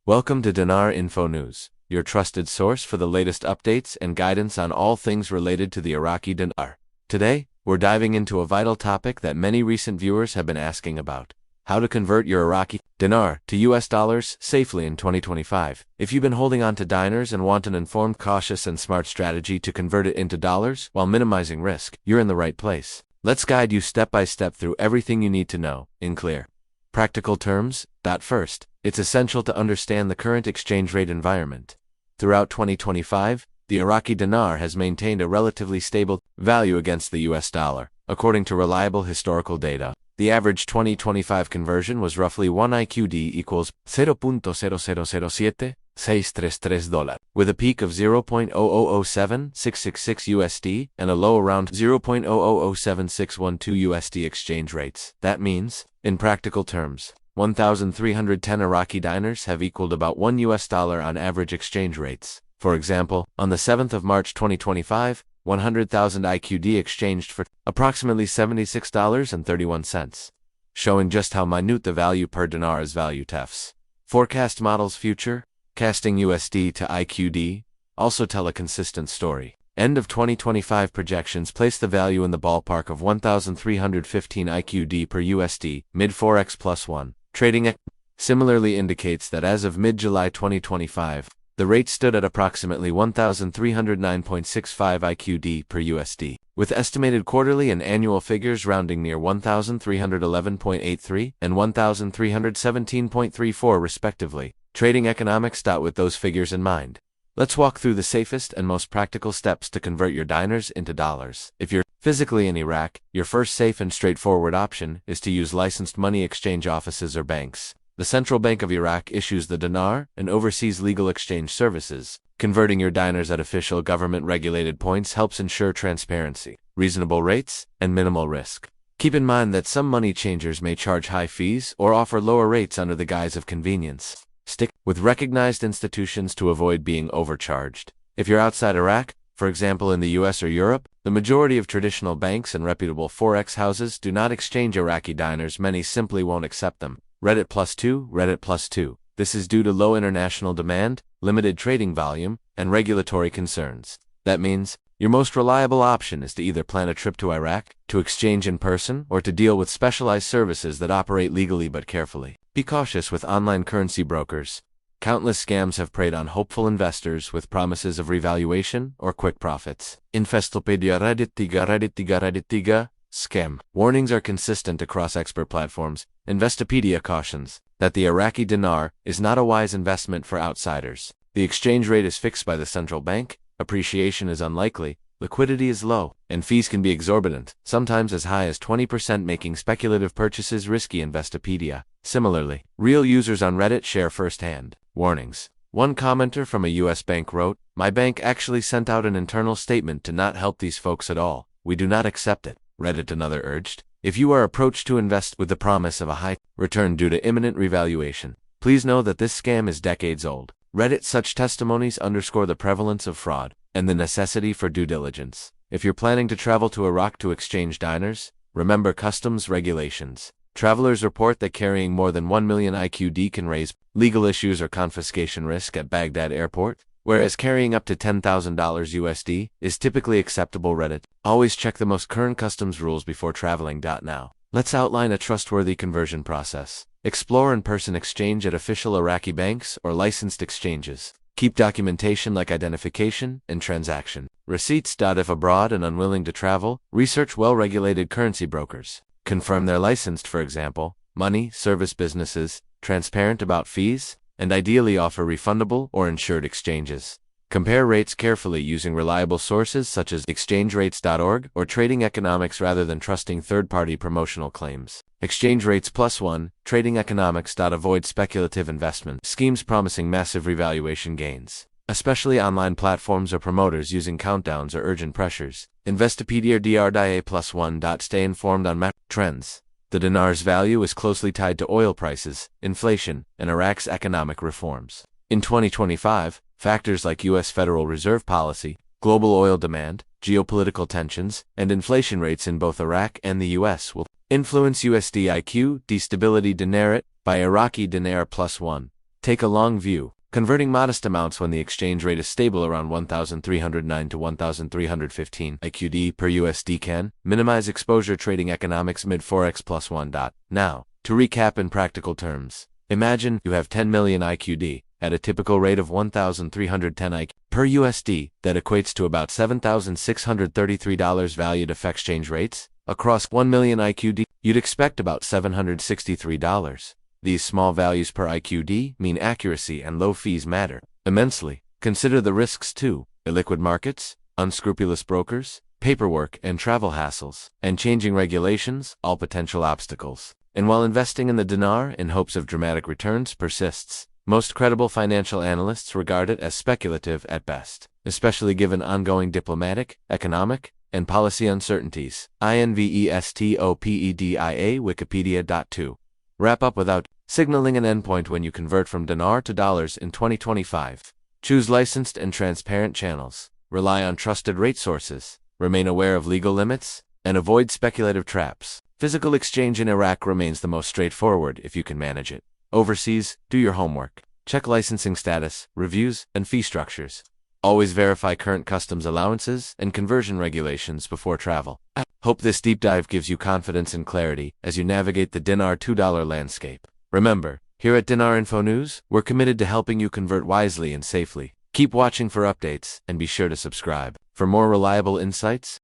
Welcome to Dinar Info News, your trusted source for the latest updates and guidance on all things related to the Iraqi dinar. Today, we're diving into a vital topic that many recent viewers have been asking about: how to convert your Iraqi dinar to US dollars safely in 2025. If you've been holding on to dinars and want an informed, cautious, and smart strategy to convert it into dollars while minimizing risk, you're in the right place. Let's guide you step by step through everything you need to know, in clear, practical terms. First, it's essential to understand the current exchange rate environment. Throughout 2025, the Iraqi dinar has maintained a relatively stable value against the US dollar. According to reliable historical data, the average 2025 conversion was roughly 1 IQD equals $0.0007633, with a peak of 0.0007666 USD and a low around 0.0007612 USD exchange rates. That means, in practical terms, 1,310 Iraqi dinars have equaled about $1 US on average exchange rates. For example, on the 7th of March 2025, 100,000 IQD exchanged for approximately $76.31, showing just how minute the value per dinar is. Value TEFs. Forecast models future, casting USD to IQD, also tell a consistent story. End of 2025 projections place the value in the ballpark of 1,315 IQD per USD, mid-4x plus 1. Trading similarly indicates that as of mid-July 2025, the rate stood at approximately 1,309.65 IQD per USD, with estimated quarterly and annual figures rounding near 1,311.83 and 1,317.34 respectively. Trading economics. With those figures in mind, let's walk through the safest and most practical steps to convert your dinars into dollars. If you're physically in Iraq, your first safe and straightforward option is to use licensed money exchange offices or banks. The Central Bank of Iraq issues the dinar and oversees legal exchange services. Converting your dinars at official government-regulated points helps ensure transparency, reasonable rates, and minimal risk. Keep in mind that some money changers may charge high fees or offer lower rates under the guise of convenience. Stick with recognized institutions to avoid being overcharged. If you're outside Iraq, for example in the US or Europe, the majority of traditional banks and reputable forex houses do not exchange Iraqi dinars. Many simply won't accept them. Reddit +2. This is due to low international demand, limited trading volume, and regulatory concerns. That means, your most reliable option is to either plan a trip to Iraq, to exchange in person, or to deal with specialized services that operate legally but carefully. Be cautious with online currency brokers. Countless scams have preyed on hopeful investors with promises of revaluation or quick profits. Investopedia Reddit 3 scam. Warnings are consistent across expert platforms. Investopedia cautions that the Iraqi dinar is not a wise investment for outsiders. The exchange rate is fixed by the central bank, appreciation is unlikely, liquidity is low, and fees can be exorbitant, sometimes as high as 20%, making speculative purchases risky. Investopedia. Similarly, real users on Reddit share first-hand warnings. One commenter from a US bank wrote, "My bank actually sent out an internal statement to not help these folks at all. We do not accept it." Reddit. Another urged, if you are approached to invest with the promise of a high return due to imminent revaluation, please know that this scam is decades old. Reddit. Such testimonies underscore the prevalence of fraud and the necessity for due diligence. If you're planning to travel to Iraq to exchange dinars, remember customs regulations. Travelers report that carrying more than 1 million IQD can raise legal issues or confiscation risk at Baghdad airport, whereas carrying up to $10,000 USD is typically acceptable. Reddit. Always check the most current customs rules before traveling. Now, let's outline a trustworthy conversion process. Explore in-person exchange at official Iraqi banks or licensed exchanges. Keep documentation like identification and transaction receipts. If abroad and unwilling to travel, research well-regulated currency brokers. Confirm they're licensed, for example, money service businesses, transparent about fees, and ideally offer refundable or insured exchanges. Compare rates carefully using reliable sources such as exchange-rates.org or Trading Economics rather than trusting third-party promotional claims. Exchange rates +1, Trading Economics. Avoid speculative investment schemes promising massive revaluation gains, especially online platforms or promoters using countdowns or urgent pressures. Investopedia Dra +1. Stay informed on macro trends. The dinar's value is closely tied to oil prices, inflation, and Iraq's economic reforms. In 2025, factors like U.S. Federal Reserve policy, global oil demand, geopolitical tensions, and inflation rates in both Iraq and the U.S. will influence USD IQ. Stability. Dinar by Iraqi Dinar +1. Take a long view, converting modest amounts when the exchange rate is stable around 1,309 to 1,315 IQD per USD can minimize exposure. Trading economics mid Forex plus 1. Now, to recap in practical terms, imagine you have 10 million IQD at a typical rate of 1,310 IQD per USD. That equates to about $7,633 valued if exchange rates. Across 1 million IQD, you'd expect about $763. These small values per IQD mean accuracy and low fees matter immensely. Consider the risks too: illiquid markets, unscrupulous brokers, paperwork and travel hassles, and changing regulations, all potential obstacles. And while investing in the dinar in hopes of dramatic returns persists, most credible financial analysts regard it as speculative at best, especially given ongoing diplomatic, economic, and policy uncertainties. INVESTOPEDIA Wikipedia.2. Wrap up without signaling an endpoint when you convert from dinar to dollars in 2025. Choose licensed and transparent channels, rely on trusted rate sources, remain aware of legal limits, and avoid speculative traps. Physical exchange in Iraq remains the most straightforward if you can manage it. Overseas, do your homework. Check licensing status, reviews, and fee structures. Always verify current customs allowances and conversion regulations before travel. Hope this deep dive gives you confidence and clarity as you navigate the dinar $2 landscape. Remember, here at Dinar Info News, we're committed to helping you convert wisely and safely. Keep watching for updates and be sure to subscribe for more reliable insights